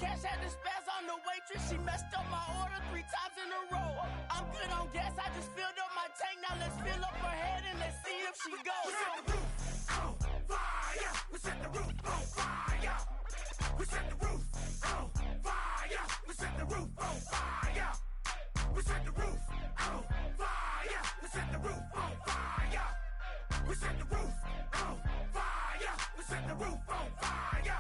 cash, had to spaz on the waitress. She messed up my order 3 times in a row. I'm good on gas, I just filled up my tank. Now let's fill up her head and let's see if she goes. We set the roof on fire. We set the roof on fire. We set the roof on fire. We set the roof on fire. We set the roof on fire. We set the roof on fire. We set the roof on fire. We set the roof on fire.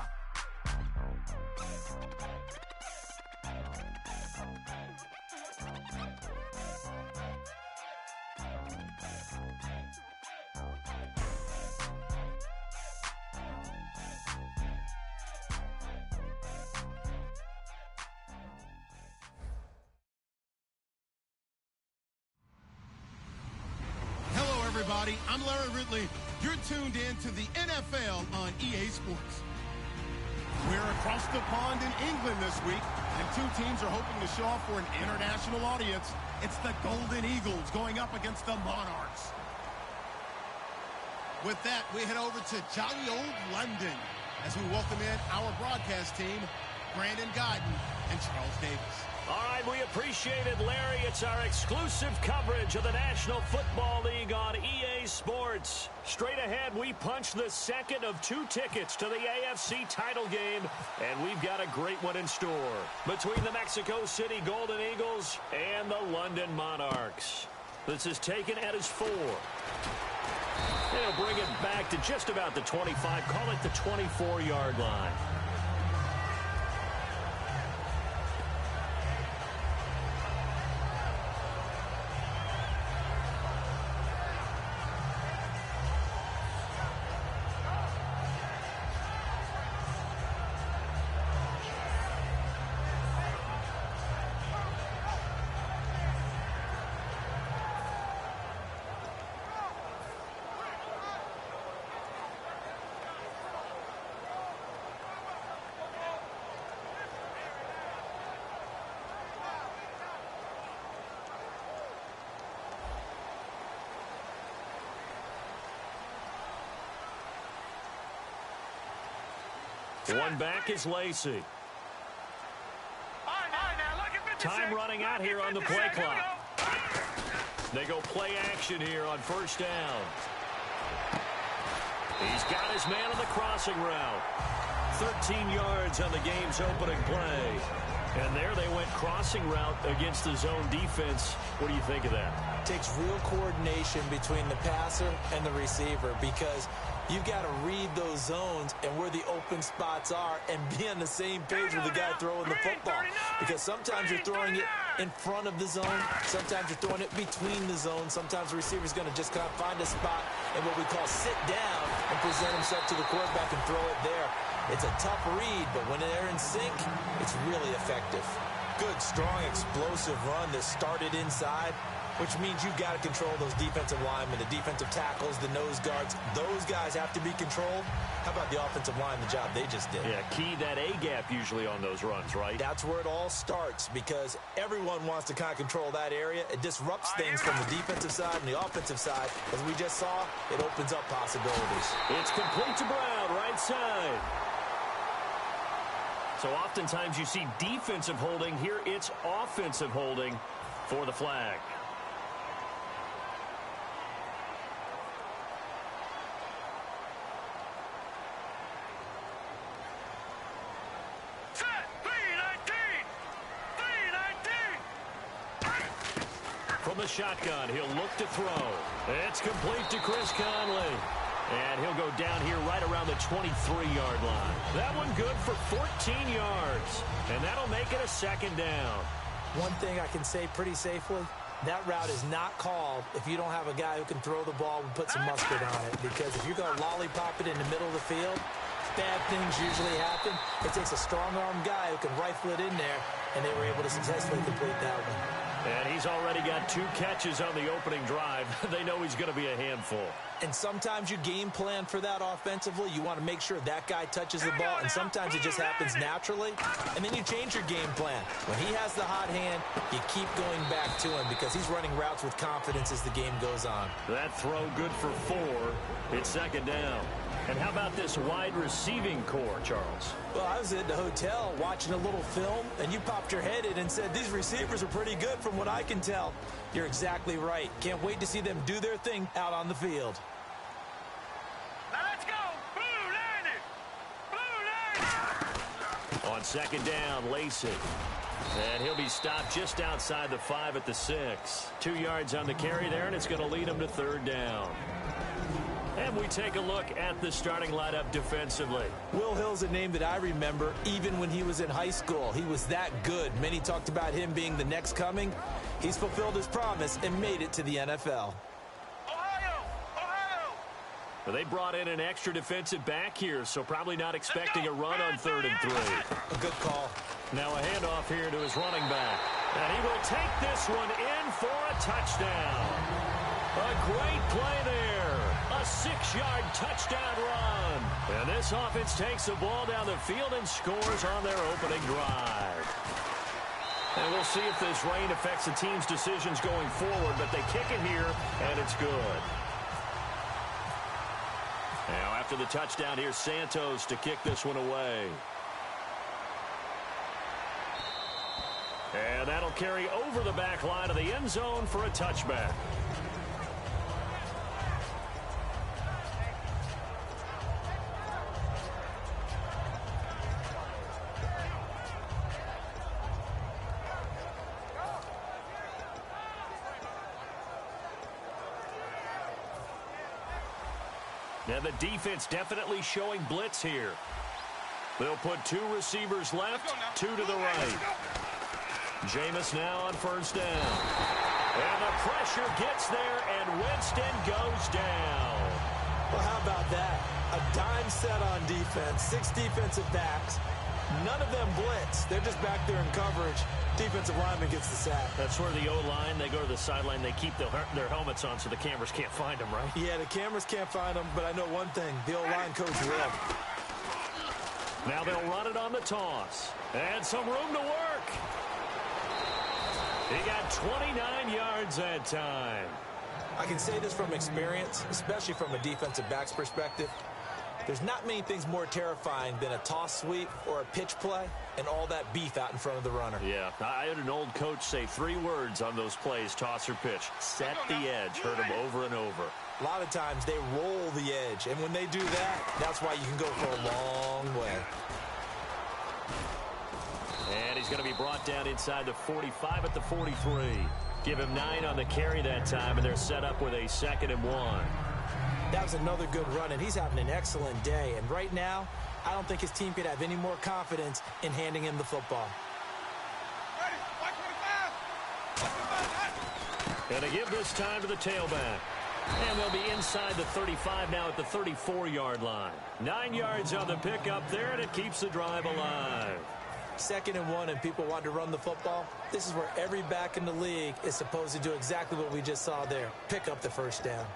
Everybody, I'm Larry Ridley. You're tuned in to the NFL on EA Sports. We're across the pond in England this week, and 2 teams are hoping to show off for an international audience. It's the Golden Eagles going up against the Monarchs. With that, we head over to jolly old London as we welcome in our broadcast team, Brandon Guyton and Charles Davis. All right, we appreciate it, Larry. It's our exclusive coverage of the National Football League on EA Sports. Straight ahead, we punch the second of 2 tickets to the AFC title game, and we've got a great one in store between the Mexico City Golden Eagles and the London Monarchs. This is taken at his 4. They'll bring it back to just about the 25, call it the 24-yard line. One back is Lacey. Time running out here on the play clock. They go play action here on first down. He's got his man on the crossing route. 13 yards on the game's opening play. And there they went crossing route against the zone defense. What do you think of that? It takes real coordination between the passer and the receiver because you've got to read those zones and where the open spots are and be on the same page with the guy throwing the football. Because sometimes you're throwing it in front of the zone. Sometimes you're throwing it between the zones. Sometimes the receiver's going to just kind of find a spot and what we call sit down and present himself to the quarterback and throw it there. It's a tough read, but when they're in sync, it's really effective. Good, strong, explosive run that started inside, which means you've got to control those defensive linemen, the defensive tackles, the nose guards. Those guys have to be controlled. How about the offensive line, the job they just did? Yeah, key that A-gap usually on those runs, right? That's where it all starts because everyone wants to kind of control that area. It disrupts things from the defensive side and the offensive side. As we just saw, it opens up possibilities. It's complete to Brown, right side. So oftentimes you see defensive holding. Here it's offensive holding for the flag. From the shotgun, he'll look to throw. It's complete to Chris Conley. And he'll go down here right around the 23-yard line. That one good for 14 yards. And that'll make it a second down. One thing I can say pretty safely, that route is not called if you don't have a guy who can throw the ball and put some mustard on it. Because if you're going to lollipop it in the middle of the field, bad things usually happen. It takes a strong-arm guy who can rifle it in there, and they were able to successfully complete that one. And he's already got 2 catches on the opening drive. They know he's going to be a handful. And sometimes you game plan for that offensively. You want to make sure that guy touches the ball, and sometimes it just happens naturally. And then you change your game plan. When he has the hot hand, you keep going back to him because he's running routes with confidence as the game goes on. That throw good for 4. It's second down. And how about this wide receiving core, Charles? Well, I was at the hotel watching a little film, and you popped your head in and said, these receivers are pretty good from what I can tell. You're exactly right. Can't wait to see them do their thing out on the field. Now let's go. Blue On second down, Lacey. And he'll be stopped just outside the 5 at the 6. 2 yards on the carry there, and it's going to lead him to third down. And we take a look at the starting lineup defensively. Will Hill's a name that I remember even when he was in high school. He was that good. Many talked about him being the next coming. He's fulfilled his promise and made it to the NFL. Well, they brought in an extra defensive back here, so probably not expecting a run on 3rd and 3. A good call. Now a handoff here to his running back. And he will take this one in for a touchdown. A great play there. A 6-yard touchdown run. And this offense takes the ball down the field and scores on their opening drive. And we'll see if this rain affects the team's decisions going forward, but they kick it here, and it's good. Now after the touchdown, here's Santos to kick this one away. And that'll carry over the back line of the end zone for a touchback. And the defense definitely showing blitz here. They'll put 2 receivers left, 2 to the right. Jameis now on first down. And the pressure gets there, and Winston goes down. Well, how about that? A dime set on defense, 6 defensive backs. None of them blitz. They're just back there in coverage. Defensive lineman gets the sack. That's where the O-line, they go to the sideline, they keep their helmets on so the cameras can't find them, right? Yeah, the cameras can't find them, but I know one thing. The O-line coach will. Now they'll run it on the toss. And some room to work. He got 29 yards that time. I can say this from experience, especially from a defensive back's perspective. There's not many things more terrifying than a toss sweep or a pitch play and all that beef out in front of the runner. Yeah, I had an old coach say 3 words on those plays, toss or pitch. Set the edge. Heard him over and over. A lot of times they roll the edge, and when they do that, that's why you can go for a long way. And he's going to be brought down inside the 45 at the 43. Give him 9 on the carry that time, and they're set up with a 2nd and 1. That was another good run, and he's having an excellent day. And right now, I don't think his team could have any more confidence in handing him the football. And to give this time to the tailback. And they'll be inside the 35 now at the 34-yard line. 9 yards on the pickup there, and it keeps the drive alive. 2nd and 1, and people want to run the football. This is where every back in the league is supposed to do exactly what we just saw there. Pick up the first down.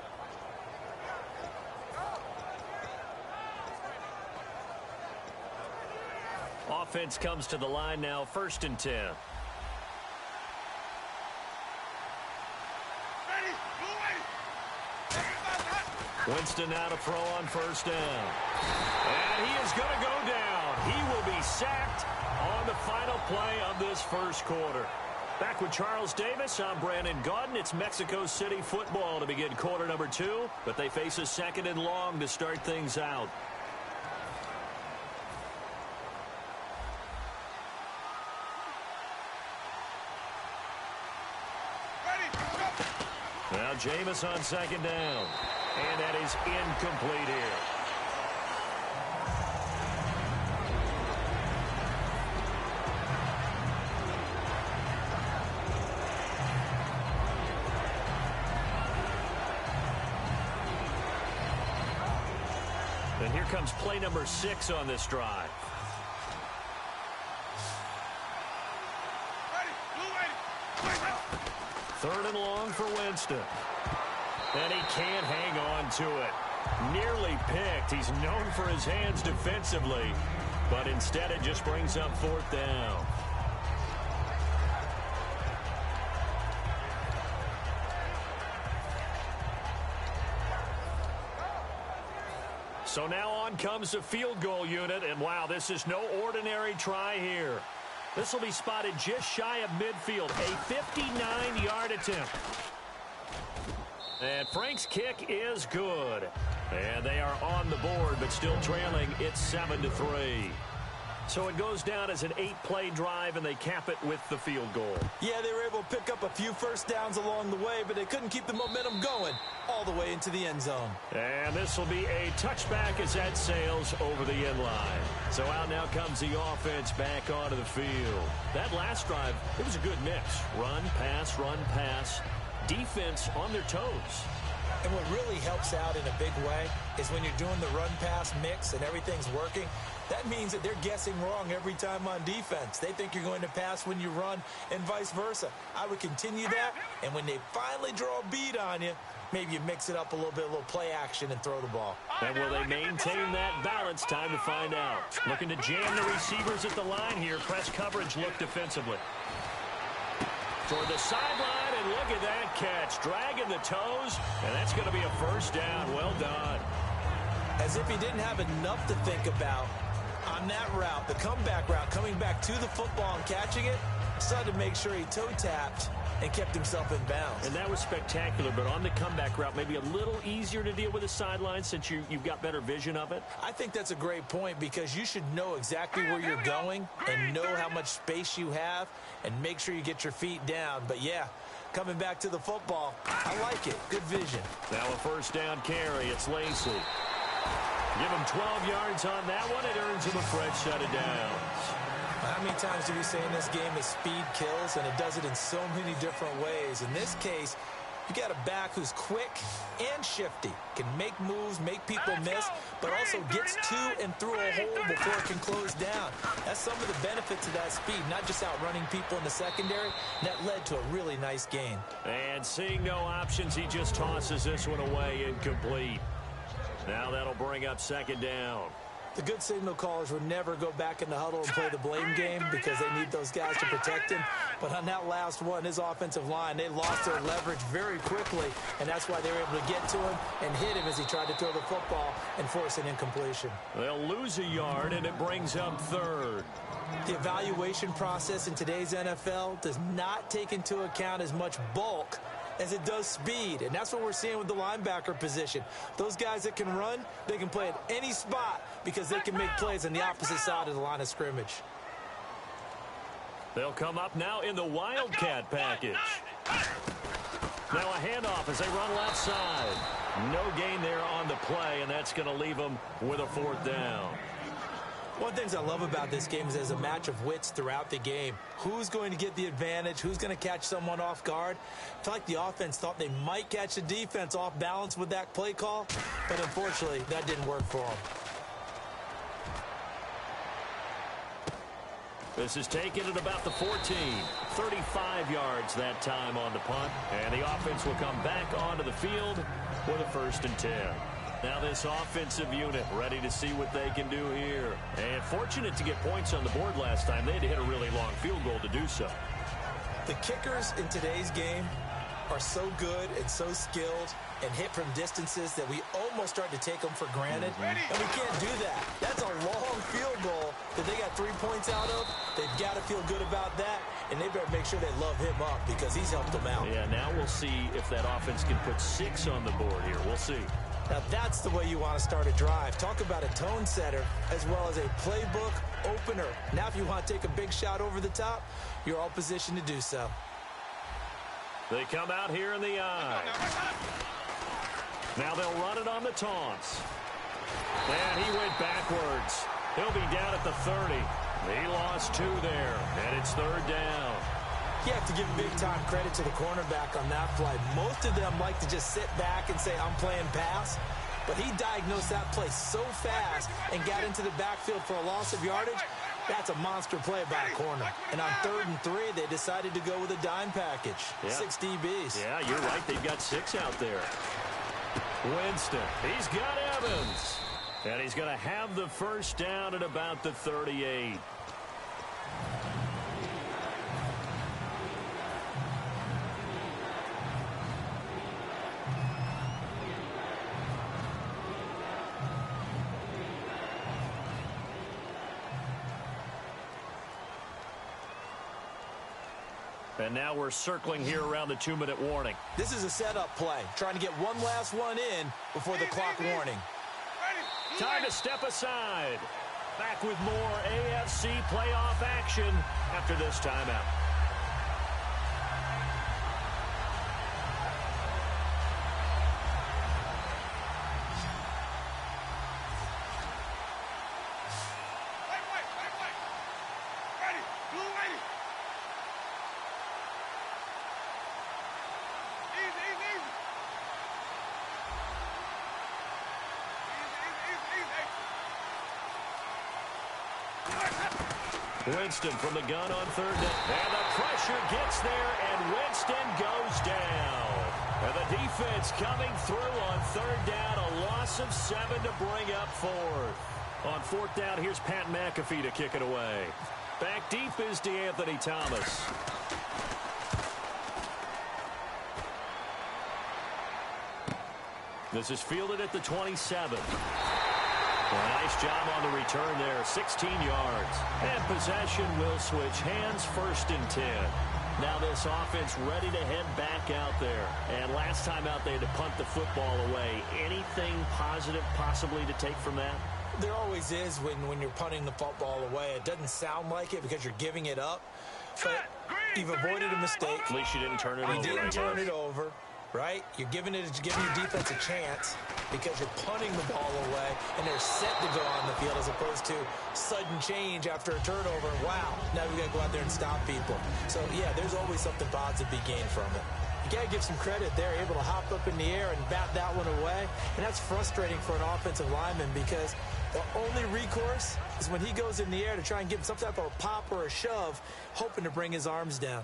Offense comes to the line now, 1st and 10. Winston now to throw on first down. And he is going to go down. He will be sacked on the final play of this first quarter. Back with Charles Davis, I'm Brandon Gaudin. It's Mexico City football to begin quarter number 2, but they face a 2nd and long to start things out. Now Jameis on 2nd down. And that is incomplete here. And here comes play number 6 on this drive. Third and long for Winston. And he can't hang on to it. Nearly picked. He's known for his hands defensively, but instead it just brings up 4th down. So now on comes the field goal unit, and wow, this is no ordinary try here. This will be spotted just shy of midfield, a 59-yard attempt. And Frank's kick is good. And they are on the board, but still trailing. It's 7-3. So it goes down as an 8-play drive, and they cap it with the field goal. Yeah, they were able to pick up a few first downs along the way, but they couldn't keep the momentum going all the way into the end zone. And this will be a touchback as that sails over the end line. So out now comes the offense back onto the field. That last drive, it was a good mix. Run, pass, defense on their toes. And what really helps out in a big way is when you're doing the run-pass mix and everything's working, that means that they're guessing wrong every time on defense. They think you're going to pass when you run and vice versa. I would continue that, and when they finally draw a bead on you, maybe you mix it up a little bit, a little play action, and throw the ball. And will they maintain that balance? Time to find out. Looking to jam the receivers at the line here. Press coverage look defensively. Toward the sideline, and look at that catch. Dragging the toes, and that's going to be a first down. Well done. As if he didn't have enough to think about on that route, the comeback route, coming back to the football and catching it, decided to make sure he toe-tapped and kept himself in bounds. And that was spectacular, but on the comeback route, maybe a little easier to deal with the sideline since you've got better vision of it? I think that's a great point because you should know exactly where you're going and know how much space you have and make sure you get your feet down. But, yeah, coming back to the football, I like it. Good vision. Now a first down carry. It's Lacey. Give him 12 yards on that one. It earns him a fresh set of downs. How many times do we say in this game that speed kills, and it does it in so many different ways? In this case, you got a back who's quick and shifty, can make moves, make people miss, but also gets to and through a hole before it can close down. That's some of the benefits of that speed, not just outrunning people in the secondary. And that led to a really nice gain. And seeing no options, he just tosses this one away incomplete. Now that'll bring up second down. The good signal callers would never go back in the huddle and play the blame game because they need those guys to protect him. But on that last one, his offensive line, they lost their leverage very quickly, and that's why they were able to get to him and hit him as he tried to throw the football and force an incompletion. They'll lose a yard, and it brings up third. The evaluation process in today's NFL does not take into account as much bulk as it does speed, and that's what we're seeing with the linebacker position. Those guys that can run, they can play at any spot because they can make plays on the opposite side of the line of scrimmage. They'll come up now in the Wildcat package. Now a handoff as they run left side. No gain there on the play, and that's going to leave them with a fourth down. One of the things I love about this game is there's a match of wits throughout the game. Who's going to get the advantage? Who's going to catch someone off guard? I feel like the offense thought they might catch the defense off balance with that play call, but unfortunately, that didn't work for them. This is taken at about the 14. 35 yards that time on the punt, and the offense will come back onto the field with a 1st and 10. Now this offensive unit ready to see what they can do here. And fortunate to get points on the board last time. They had to hit a really long field goal to do so. The kickers in today's game are so good and so skilled and hit from distances that we almost start to take them for granted. And we can't do that. That's a long field goal that they got 3 points out of. They've got to feel good about that, and they better make sure they love him up because he's helped them out. Yeah, now we'll see if that offense can put 6 on the board here. We'll see. Now that's the way you want to start a drive. Talk about a tone setter as well as a playbook opener. Now if you want to take a big shot over the top, you're all positioned to do so. They come out here in the eye. Now they'll run it on the taunts. And he went backwards. He'll be down at the 30. He lost 2 there, and it's 3rd down. You have to give big-time credit to the cornerback on that play. Most of them like to just sit back and say, I'm playing pass. But he diagnosed that play so fast and got into the backfield for a loss of yardage. That's a monster play by a corner. And on 3rd and 3, they decided to go with a dime package. Yeah. 6 DBs. Yeah, you're right. They've got 6 out there. Winston. He's got Evans. And he's going to have the first down at about the 38. And now we're circling here around the 2-minute warning. This is a setup play, trying to get one last one in before the clock warning. Time to step aside. Back with more AFC playoff action after this timeout. Winston from the gun on third down. And the pressure gets there, and Winston goes down. And the defense coming through on third down. A loss of 7 to bring up fourth. On fourth down, here's Pat McAfee to kick it away. Back deep is DeAnthony Thomas. This is fielded at the 27. Nice job on the return there, 16 yards. And possession will switch hands, 1st and 10. Now this offense ready to head back out there. And last time out, they had to punt the football away. Anything positive possibly to take from that? There always is when you're punting the football away. It doesn't sound like it because you're giving it up. But you've avoided a mistake. At least you didn't turn it over. You didn't turn it over. Right? You're giving your defense a chance because you're punting the ball away and they're set to go on the field as opposed to sudden change after a turnover. And wow, now we got to go out there and stop people. So, yeah, there's always something positive to be gained from it. You got to give some credit. They're able to hop up in the air and bat that one away. And that's frustrating for an offensive lineman because the only recourse is when he goes in the air to try and give some type of a pop or a shove, hoping to bring his arms down.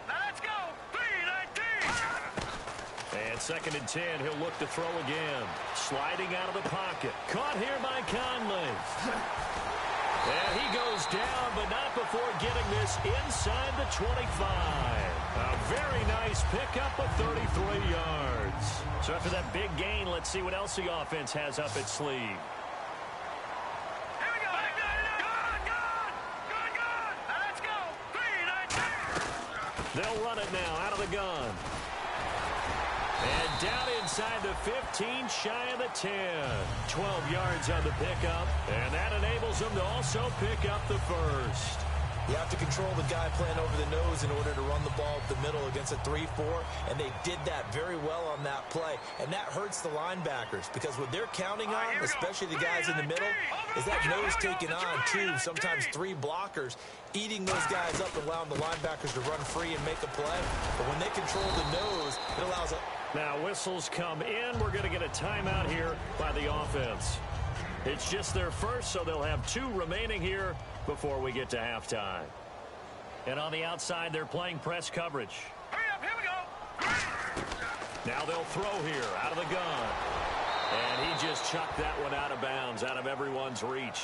Now let's go. And 2nd and 10, he'll look to throw again. Sliding out of the pocket. Caught here by Conley. And he goes down, but not before getting this inside the 25. A very nice pickup of 33 yards. So after that big gain, let's see what else the offense has up its sleeve. They'll run it now out of the gun. And down inside the 15, shy of the 10. 12 yards on the pickup. And that enables them to also pick up the first. You have to control the guy playing over the nose in order to run the ball up the middle against a 3-4, and they did that very well on that play. And that hurts the linebackers because what they're counting on, especially the guys in the middle, is that nose taking on 2, sometimes 3 blockers, eating those guys up and allowing the linebackers to run free and make a play. But when they control the nose, it allows a... Now whistles come in. We're going to get a timeout here by the offense. It's just their first, so they'll have 2 remaining here before we get to halftime. And on the outside, they're playing press coverage. Hurry up, here we go. Now they'll throw here out of the gun. And he just chucked that one out of bounds, out of everyone's reach.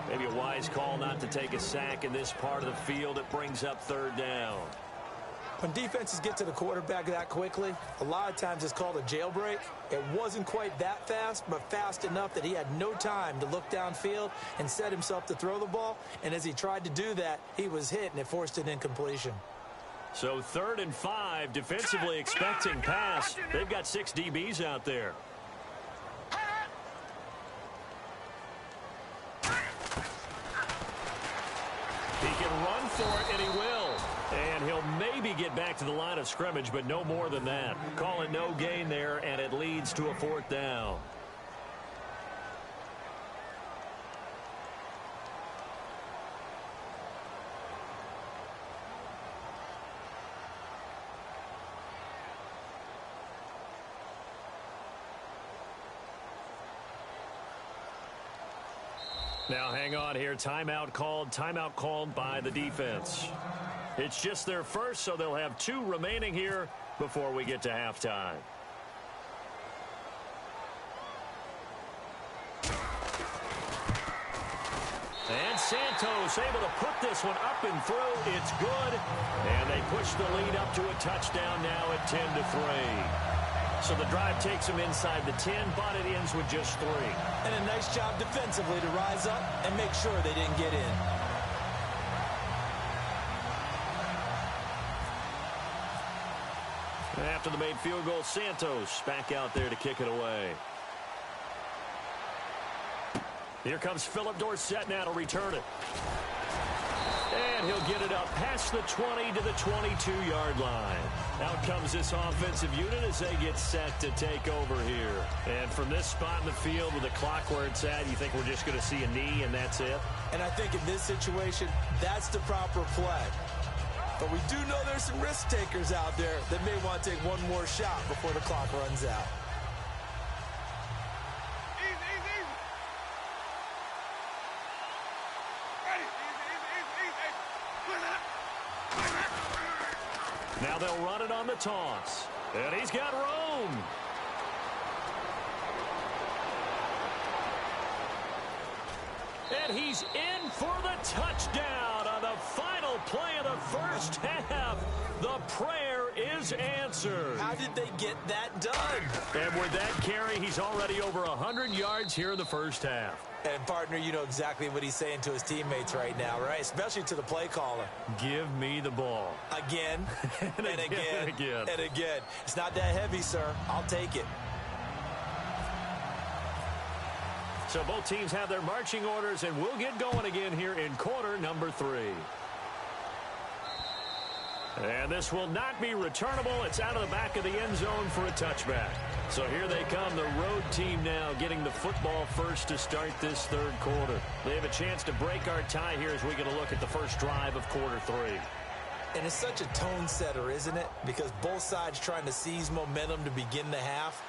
Maybe a wise call not to take a sack in this part of the field. It brings up 3rd down. When defenses get to the quarterback that quickly, a lot of times it's called a jailbreak. It wasn't quite that fast, but fast enough that he had no time to look downfield and set himself to throw the ball. And as he tried to do that, he was hit, and it forced an incompletion. So 3rd and 5, defensively expecting pass. They've got 6 DBs out there. He can run for it, and he will. And he'll maybe get back to the line of scrimmage, but no more than that. Call it no gain there, and it leads to a 4th down. Now hang on here. Timeout called by the defense. It's just their first, so they'll have 2 remaining here before we get to halftime. And Santos able to put this one up and through. It's good. And they push the lead up to a touchdown now at 10-3. So the drive takes them inside the 10, but it ends with just 3. And a nice job defensively to rise up and make sure they didn't get in. after the made field goal. Santos back out there to kick it away. Here comes Philip Dorsett now to return it. And he'll get it up past the 20 to the 22-yard line. Out comes this offensive unit as they get set to take over here. And from this spot in the field with the clock where it's at, you think we're just going to see a knee and that's it? And I think in this situation, that's the proper play. But we do know there's some risk takers out there that may want to take one more shot before the clock runs out. Now they'll run it on the toss. And he's got room. And he's in for the touchdown on the final play of the first half. The prayer is answered. How did they get that done? And with that carry, he's already over 100 yards here in the first half. And, partner, you know exactly what he's saying to his teammates right now, right? Especially to the play caller. Give me the ball. Again, and again, and again. and again. It's not that heavy, sir. I'll take it. So both teams have their marching orders, and we'll get going again here in quarter number 3. And this will not be returnable. It's out of the back of the end zone for a touchback. So here they come, the road team now getting the football first to start this third quarter. They have a chance to break our tie here as we get a look at the first drive of quarter 3. And it's such a tone setter, isn't it? Because both sides trying to seize momentum to begin the half.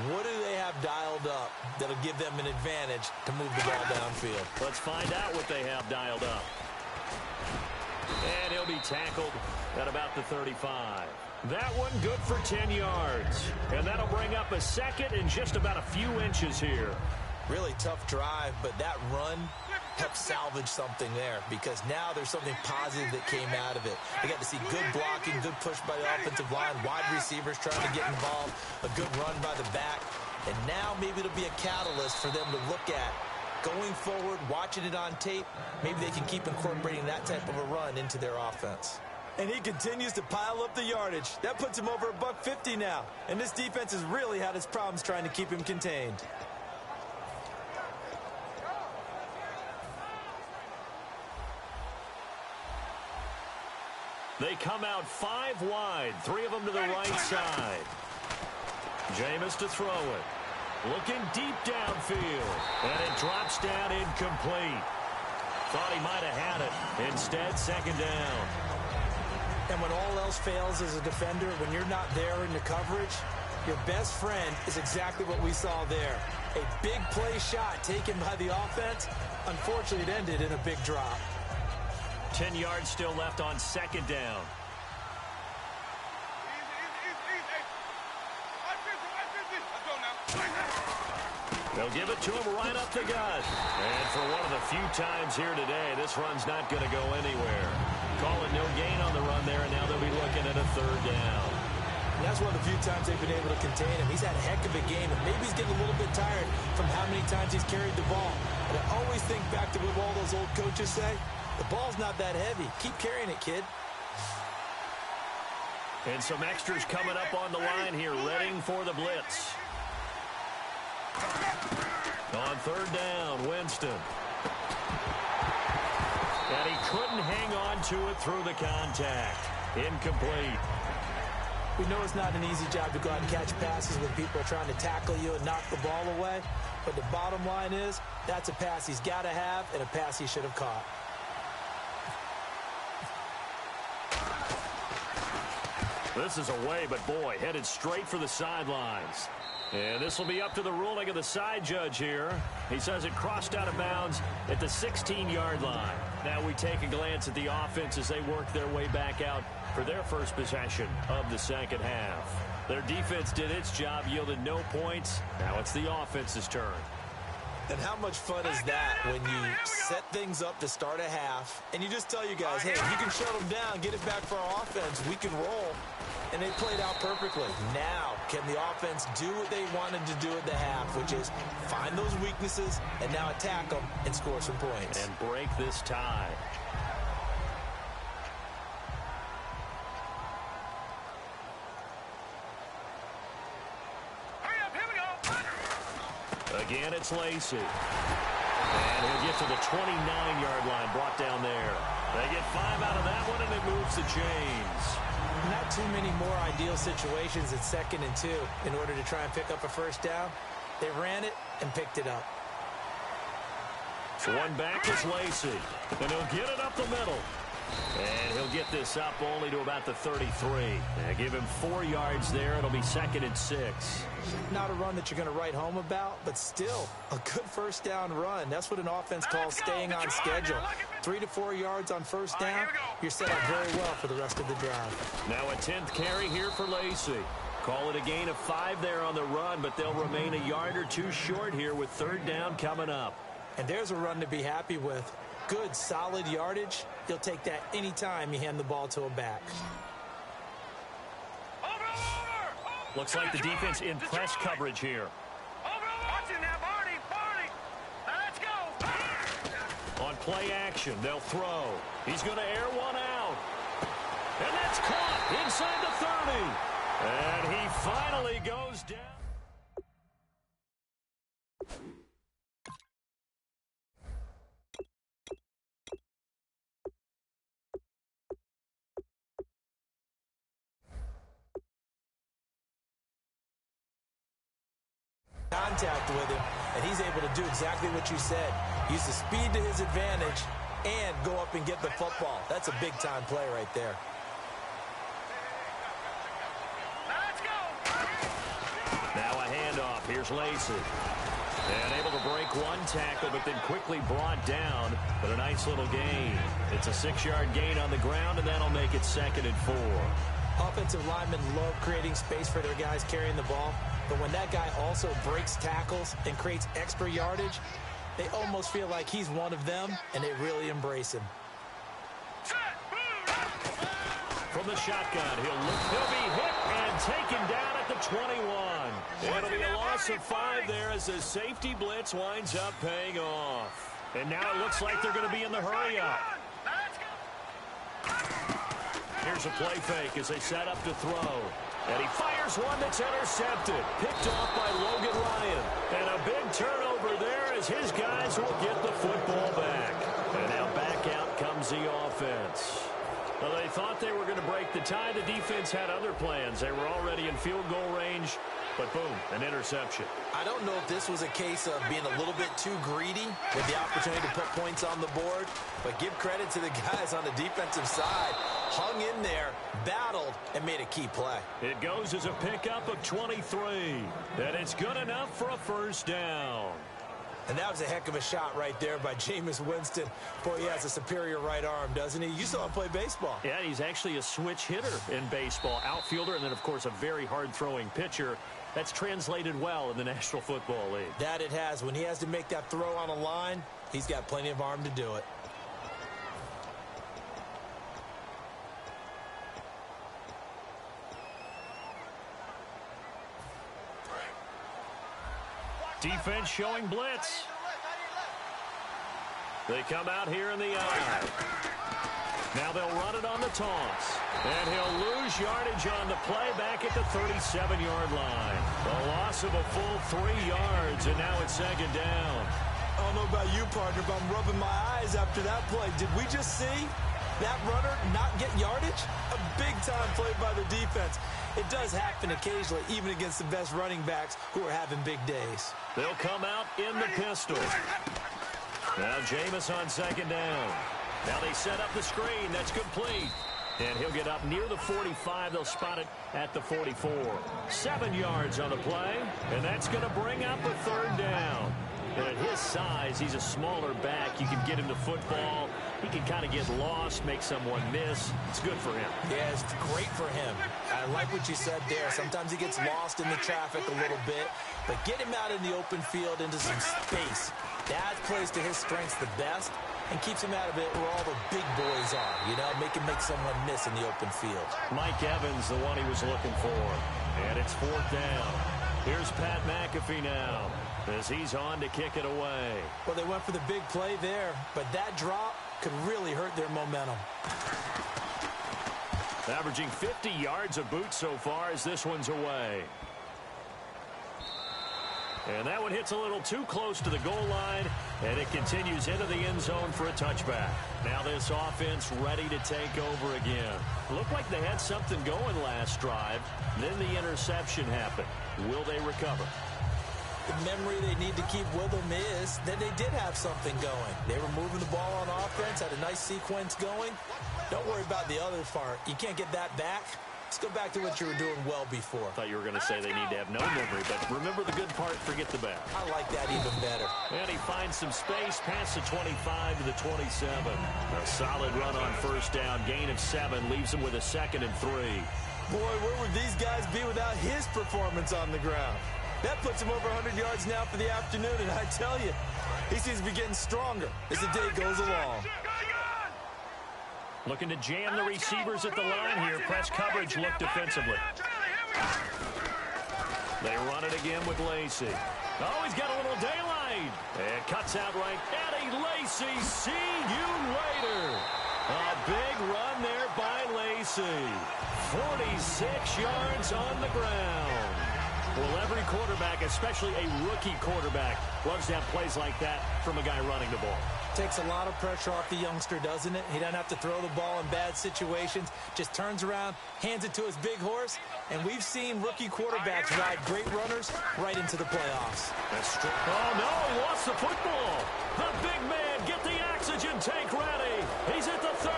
What do they have dialed up that'll give them an advantage to move the ball downfield? Let's find out what they have dialed up. And he'll be tackled at about the 35. That one good for 10 yards. And that'll bring up a second and just about a few inches here. Really tough drive, but that run helped salvage something there because now there's something positive that came out of it. They got to see good blocking, good push by the offensive line, wide receivers trying to get involved, a good run by the back. And now maybe it'll be a catalyst for them to look at going forward, watching it on tape. Maybe they can keep incorporating that type of a run into their offense. And he continues to pile up the yardage. That puts him over $150 now. And this defense has really had its problems trying to keep him contained. They come out 5 wide, 3 of them to the right side. Jameis to throw it. Looking deep downfield. And it drops down incomplete. Thought he might have had it. Instead, second down. And when all else fails as a defender, when you're not there in the coverage, your best friend is exactly what we saw there. A big play shot taken by the offense. Unfortunately, it ended in a big drop. 10 yards still left on second down. They'll give it to him right up the gut. And for one of the few times here today, this run's not going to go anywhere. Calling no gain on the run there, and now they'll be looking at a third down. And that's one of the few times they've been able to contain him. He's had a heck of a game, and maybe he's getting a little bit tired from how many times he's carried the ball. But I always think back to what all those old coaches say. The ball's not that heavy. Keep carrying it, kid. And some extras coming up on the line here, readying for the blitz. On third down, Winston. And he couldn't hang on to it through the contact. Incomplete. We know it's not an easy job to go out and catch passes when people are trying to tackle you and knock the ball away. But the bottom line is, that's a pass he's got to have and a pass he should have caught. This is away, but boy, headed straight for the sidelines. And this will be up to the ruling of the side judge here. He says it crossed out of bounds at the 16-yard line. Now we take a glance at the offense as they work their way back out for their first possession of the second half. Their defense did its job, yielded no points. Now it's the offense's turn. And how much fun is that when you set things up to start a half and you just tell you guys, hey, you can shut them down, get it back for our offense, we can roll. And they played out perfectly. Now, can the offense do what they wanted to do at the half, which is find those weaknesses and now attack them and score some points. And break this tie. Again, it's Lacey. And he'll get to the 29-yard line, brought down there. They get 5 out of that one, and it moves the chains. Not too many more ideal situations at 2nd and 2 in order to try and pick up a first down. They ran it and picked it up. One back is Lacey, and he'll get it up the middle. And he'll get this up only to about the 33. Give him 4 yards there. It'll be 2nd and 6. Not a run that you're going to write home about, but still a good first down run. That's what an offense calls staying on schedule. 3 to 4 yards on first down. You're set up very well for the rest of the drive. Now a 10th carry here for Lacey. Call it a gain of 5 there on the run, but they'll remain a yard or 2 short here with 3rd down coming up. And there's a run to be happy with. Good, solid yardage. You'll take that anytime you hand the ball to a back. Looks like the defense in press coverage here. On play action, they'll throw. He's going to air one out. And that's caught inside the 30. And he finally goes down. Contact with him, and he's able to do exactly what you said. Use the speed to his advantage and go up and get the football. That's a big-time play right there. Now a handoff. Here's Lacey. And able to break one tackle, but then quickly brought down. But a nice little gain. It's a 6-yard gain on the ground, and that'll make it 2nd and 4. Offensive linemen love creating space for their guys carrying the ball, but when that guy also breaks tackles and creates extra yardage, they almost feel like he's one of them, and they really embrace him. From the shotgun, he'll be hit and taken down at the 21. It'll be a loss of 5 there as the safety blitz winds up paying off. And now it looks like they're going to be in the hurry-up. Here's a play fake as they set up to throw. And he fires one that's intercepted. Picked off by Logan Ryan. And a big turnover there as his guys will get the football back. And now back out comes the offense. Well, they thought they were going to break the tie. The defense had other plans. They were already in field goal range. But boom, an interception. I don't know if this was a case of being a little bit too greedy with the opportunity to put points on the board, but give credit to the guys on the defensive side. Hung in there, battled, and made a key play. It goes as a pickup of 23, and it's good enough for a first down. And that was a heck of a shot right there by Jameis Winston. Boy, he has a superior right arm, doesn't he? You saw him play baseball. Yeah, he's actually a switch hitter in baseball. Outfielder, and then, of course, a very hard-throwing pitcher. That's translated well in the National Football League. That it has. When he has to make that throw on a line, he's got plenty of arm to do it. Defense showing blitz. They come out here in the eye. Now they'll run it on the taunts. And he'll lose yardage on the play back at the 37-yard line. A loss of a full 3 yards, and now it's 2nd down. I don't know about you, partner, but I'm rubbing my eyes after that play. Did we just see that runner not get yardage? A big-time play by the defense. It does happen occasionally, even against the best running backs who are having big days. They'll come out in the pistol. Now Jameis on 2nd down. Now they set up the screen. That's complete. And he'll get up near the 45. They'll spot it at the 44. 7 yards on the play. And that's going to bring up a 3rd down. And at his size, he's a smaller back. You can get him to football. He can kind of get lost, make someone miss. It's good for him. Yeah, it's great for him. I like what you said there. Sometimes he gets lost in the traffic a little bit. But get him out in the open field into some space. That plays to his strengths the best and keeps him out of it where all the big boys are. You know, make someone miss in the open field. Mike Evans, the one he was looking for. And it's 4th down. Here's Pat McAfee now as he's on to kick it away. Well, they went for the big play there, but that drop could really hurt their momentum. Averaging 50 yards a boot so far as this one's away. And that one hits a little too close to the goal line, and it continues into the end zone for a touchback. Now this offense ready to take over again. Looked like they had something going last drive. Then the interception happened. Will they recover? The memory they need to keep with them is that they did have something going. They were moving the ball on offense, had a nice sequence going. Don't worry about the other part. You can't get that back. Let's go back to what you were doing well before. I thought you were going to say they need to have no memory, but remember the good part, forget the bad. I like that even better. And he finds some space past the 25 to the 27. A solid run on first down. Gain of 7 leaves him with a 2nd and 3. Boy, where would these guys be without his performance on the ground? That puts him over 100 yards now for the afternoon, and I tell you, he seems to be getting stronger as the day goes along. Looking to jam the receivers at the line here. Press coverage look defensively. They run it again with Lacey. Oh, he's got a little daylight. And cuts out right. Eddie Lacy, see you later. A big run there by Lacey. 46 yards on the ground. Well, every quarterback, especially a rookie quarterback, loves to have plays like that from a guy running the ball. Takes a lot of pressure off the youngster, doesn't it? He doesn't have to throw the ball in bad situations. Just turns around, hands it to his big horse, and we've seen rookie quarterbacks ride great runners right into the playoffs. Oh, no, he lost the football. The big man, get the oxygen tank ready. He's at the 30.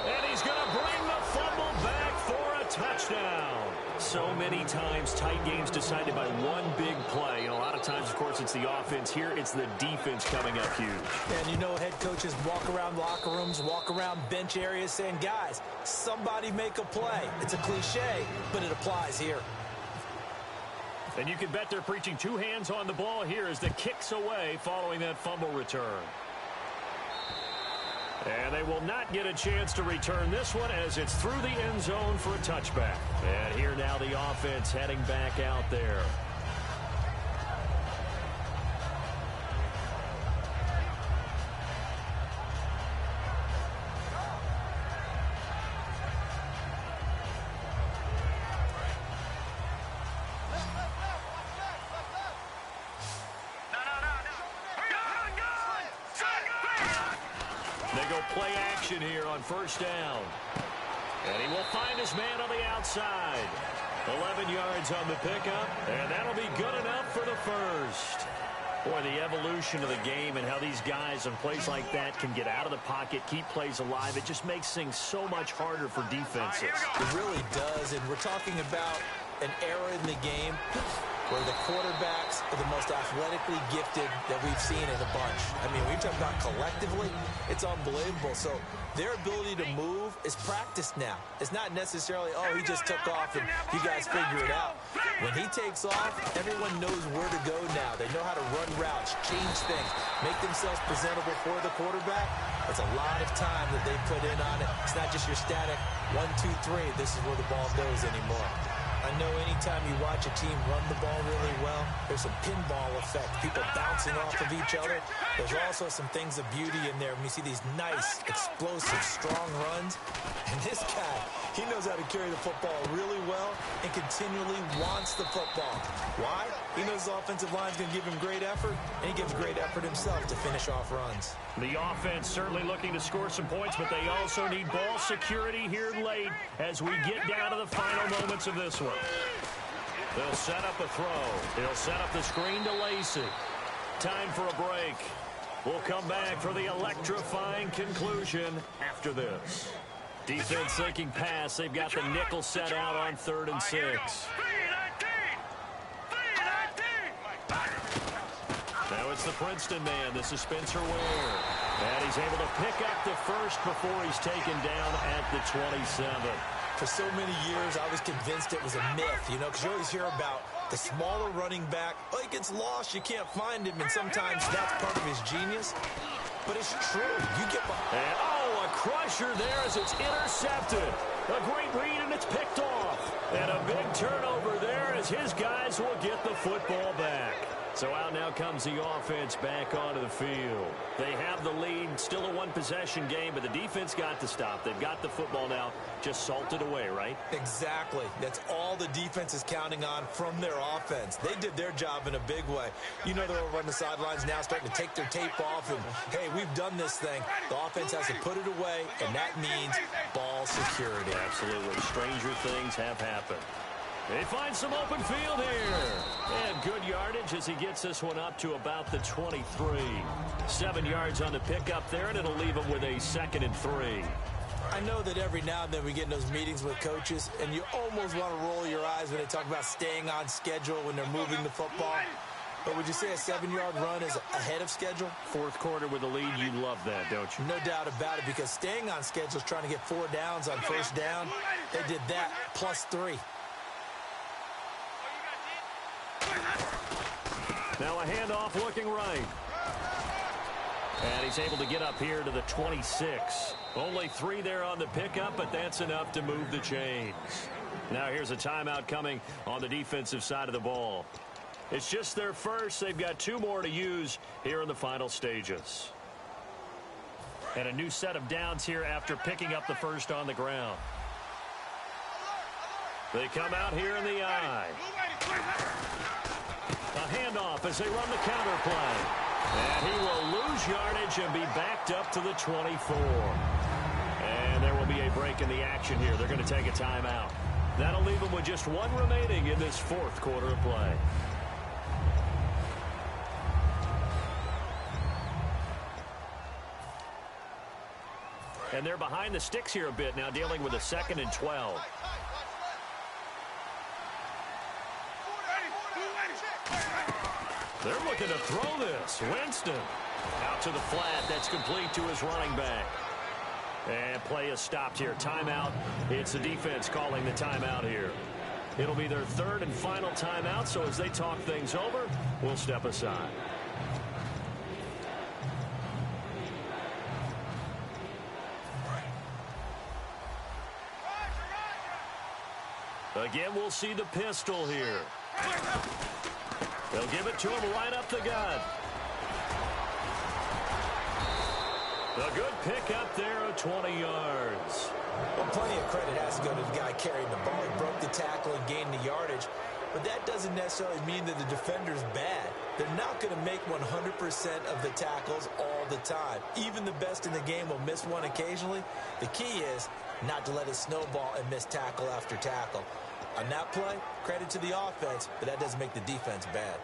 And he's going to bring the fumble back for a touchdown. So many times, tight games decided by one big play. And a lot of times, of course, it's the offense. Here, it's the defense coming up huge. And you know head coaches walk around locker rooms, walk around bench areas saying, guys, somebody make a play. It's a cliche, but it applies here. And you can bet they're preaching 2 hands on the ball here as the kick's away following that fumble return. And they will not get a chance to return this one as it's through the end zone for a touchback. And here now the offense heading back out there. They go play action here on first down. And he will find his man on the outside. 11 yards on the pickup, and that'll be good enough for the first. Boy, the evolution of the game and how these guys on plays like that can get out of the pocket, keep plays alive, it just makes things so much harder for defenses. It really does, and we're talking about an era in the game where the quarterbacks are the most athletically gifted that we've seen in a bunch. I mean, when you talk about collectively, it's unbelievable. So their ability to move is practiced now. It's not necessarily, oh, he just took off and you guys figure it out. When he takes off, everyone knows where to go now. They know how to run routes, change things, make themselves presentable for the quarterback. It's a lot of time that they put in on it. It's not just your static 1, 2, 3. This is where the ball goes anymore. I know anytime you watch a team run the ball really well, there's some pinball effect, people bouncing off of each other. There's also some things of beauty in there when you see these nice, explosive, strong runs. And this guy, he knows how to carry the football really well and continually wants the football. Why? He knows the offensive line's going to give him great effort, and he gives great effort himself to finish off runs. The offense certainly looking to score some points, but they also need ball security here late as we get down to the final moments of this one. They'll set up a throw. He'll set up the screen to Lacey. Time for a break. We'll come back for the electrifying conclusion after this. Defense thinking pass. They've got the nickel set out on 3rd and 6. Now it's the Princeton man. This is Spencer Ware. And he's able to pick up the first before he's taken down at the 27. For so many years, I was convinced it was a myth, you know, because you always hear about the smaller running back. Oh, he gets lost, you can't find him, and sometimes that's part of his genius. But it's true. You get behind. And, oh, a crusher there as it's intercepted. A great read, and it's picked off. And a big turnover there as his guys will get the football back. So out now comes the offense back onto the field. They have the lead. Still a one-possession game, but the defense got to stop. They've got the football now, just salted away, right? Exactly. That's all the defense is counting on from their offense. They did their job in a big way. You know they're over on the sidelines now starting to take their tape off, and, hey, we've done this thing. The offense has to put it away, and that means ball security. Absolutely. Stranger things have happened. They find some open field here. And good yardage as he gets this one up to about the 23. 7 yards on the pickup there, and it'll leave him with a 2nd and 3. I know that every now and then we get in those meetings with coaches, and you almost want to roll your eyes when they talk about staying on schedule when they're moving the football. But would you say a 7-yard run is ahead of schedule? Fourth quarter with the lead, you love that, don't you? No doubt about it, because staying on schedule is trying to get 4 downs on first down. They did that, plus 3. Now a handoff looking right. And he's able to get up here to the 26. Only 3 there on the pickup, but that's enough to move the chains. Now here's a timeout coming on the defensive side of the ball. It's just their first. They've got 2 more to use here in the final stages. And a new set of downs here after picking up the first on the ground. They come out here in the I. A handoff as they run the counter play. And he will lose yardage and be backed up to the 24. And there will be a break in the action here. They're going to take a timeout. That'll leave them with just 1 remaining in this fourth quarter of play. And they're behind the sticks here a bit now, dealing with a 2nd and 12. They're looking to throw this. Winston out to the flat. That's complete to his running back. And play is stopped here. Timeout. It's the defense calling the timeout here. It'll be their 3rd and final timeout, so as they talk things over, we'll step aside. Again, we'll see the pistol here. They'll give it to him right up the gut. A good pick up there of 20 yards. Well, plenty of credit has to go to the guy carrying the ball. He broke the tackle and gained the yardage. But that doesn't necessarily mean that the defender's bad. They're not going to make 100% of the tackles all the time. Even the best in the game will miss one occasionally. The key is not to let it snowball and miss tackle after tackle. On that play, credit to the offense, but that doesn't make the defense bad.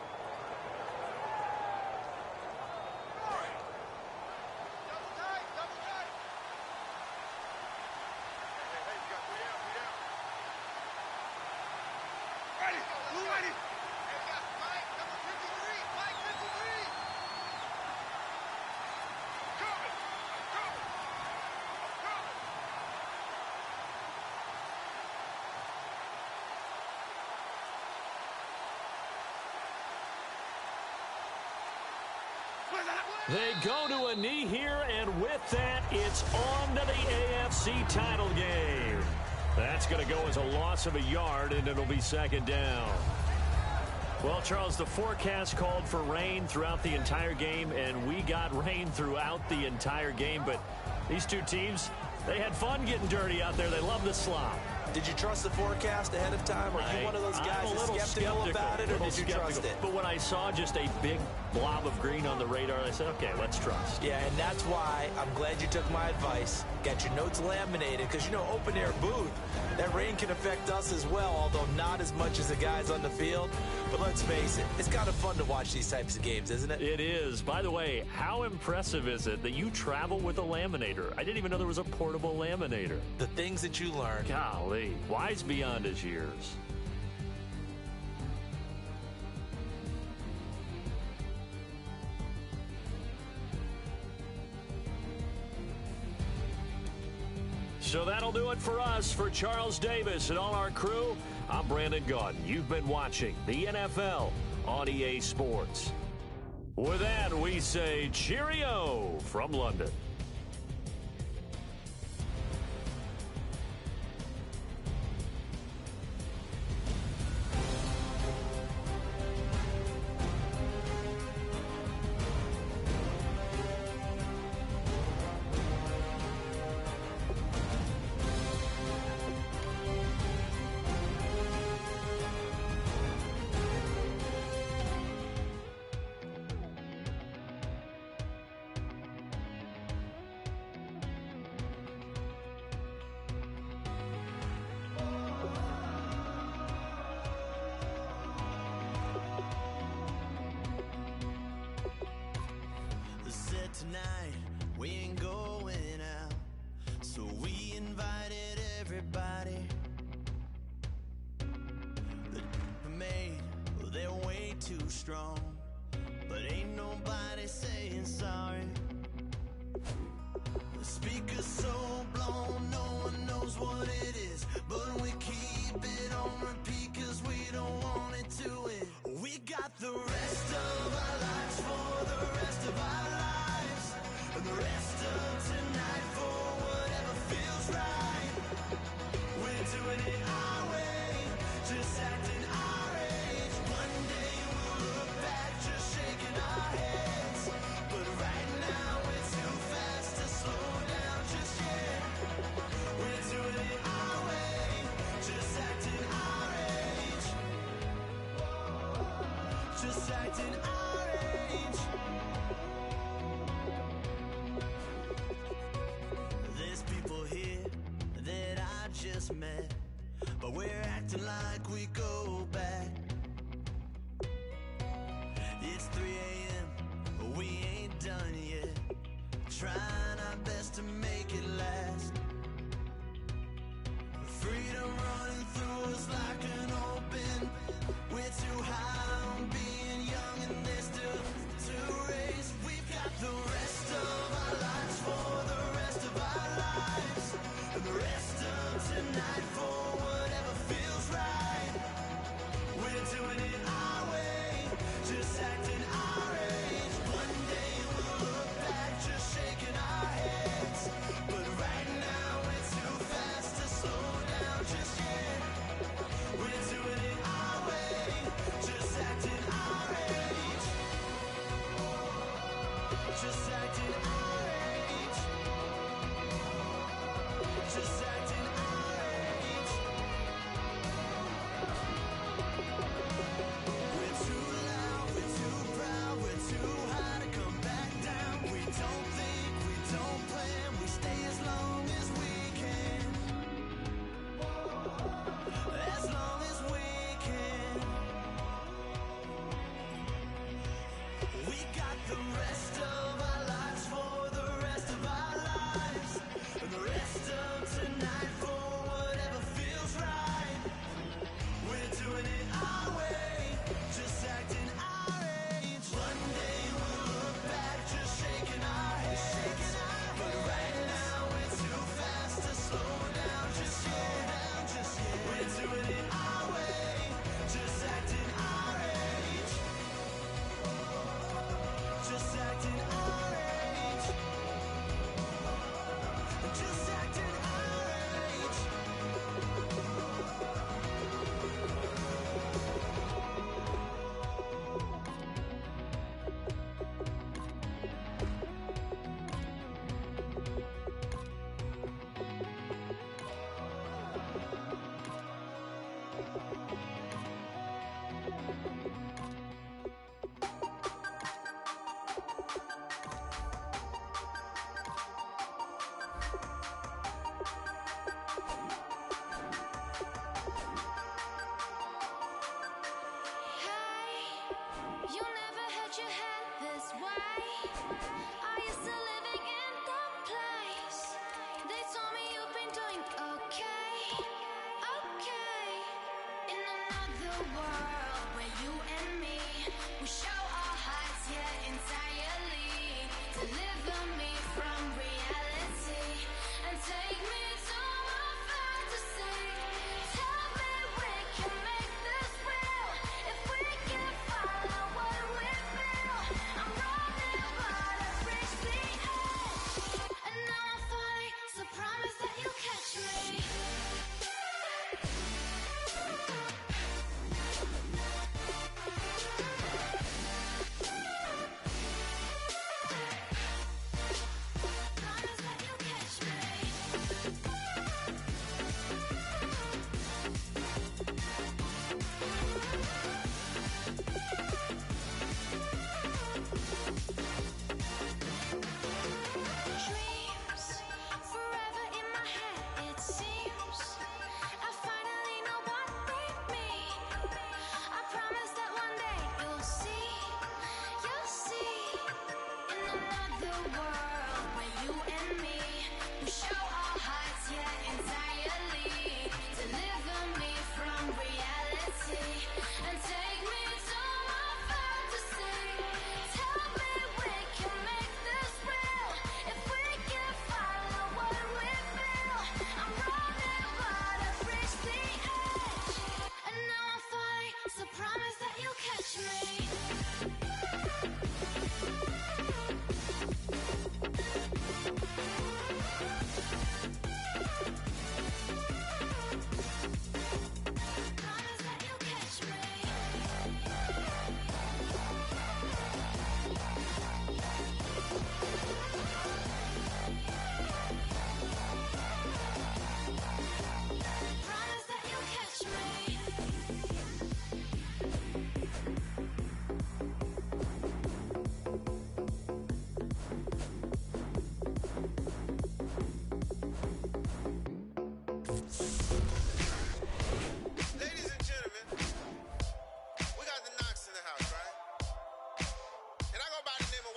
They go to a knee here, and with that, it's on to the AFC title game. That's going to go as a loss of a yard, and it'll be 2nd down. Well, Charles, the forecast called for rain throughout the entire game, and we got rain throughout the entire game. But these two teams, they had fun getting dirty out there. They love the slop. Did you trust the forecast ahead of time? Or are you one of those guys that's skeptical about it, or did you trust it? But when I saw just a big blob of green on the radar, I said, okay, let's trust. Yeah, and that's why I'm glad you took my advice. Got your notes laminated, because, you know, open-air booth, that rain can affect us as well, although not as much as the guys on the field. But let's face it, it's kind of fun to watch these types of games, isn't it? It is. By the way, how impressive is it that you travel with a laminator? I didn't even know there was a portable laminator. The things that you learn. Golly, wise beyond his years. So that'll do it for us. For Charles Davis and all our crew, I'm Brandon Gaudin. You've been watching the NFL on EA Sports. With that, we say cheerio from London. that tonight we ain't going out, so we invited everybody. The made, well, they're way too strong, but ain't nobody saying sorry. The speaker's so blown, no one knows what it is, but we keep it on repeat cause we don't want it to end. We got the rest of our lives for the rest of our lives, and the rest of tonight for whatever feels right. We're doing it our way, just acting our age. One day we'll look back just shaking our heads, but right now we're too fast to slow down just yet. We're doing it our way, just acting our age, just acting our age. There's people here that I just met, but we're acting like we go back. It's 3 a.m., but we ain't done yet, trying our best to make it last. Freedom running through us like an open. We're too high on being young and there's still to race. We've got the rest of our lives for the rest of our lives, and the rest of tonight for whatever feels right. We're doing it our way, just acting our age. One day we'll look back just shaking our heads, but right now we're too fast to slow down just yet. We're doing it our way, just acting our age, just acting our age, just acting our age. We're too loud, we're too proud, we're too high to come back down. We don't think, we don't plan, we stay as long as we can, as long as we can. We got the rest of our lives for the rest of our lives, and the rest of tonight for whatever feels right. We're doing it our way, just acting our age. One day we'll look back just shaking our heads, but right now we're too fast to slow down just yet. We're doing it our way, just acting our age, just acting our age.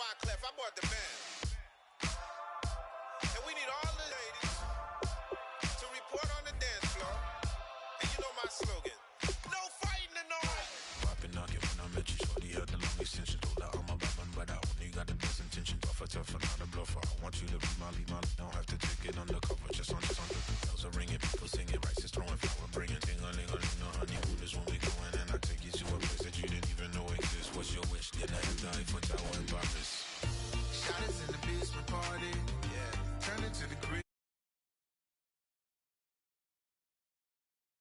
Wyclef. I brought the band. And we need all the ladies to report on the dance floor. And you know my slogan. No fighting tonight. Popping knock it when I met you. Shorty had the long extension. Told her I'm a bad man, but I only got the best intentions. Tougher, not a bluffer. I want you to be my lead, don't have to take it undercover.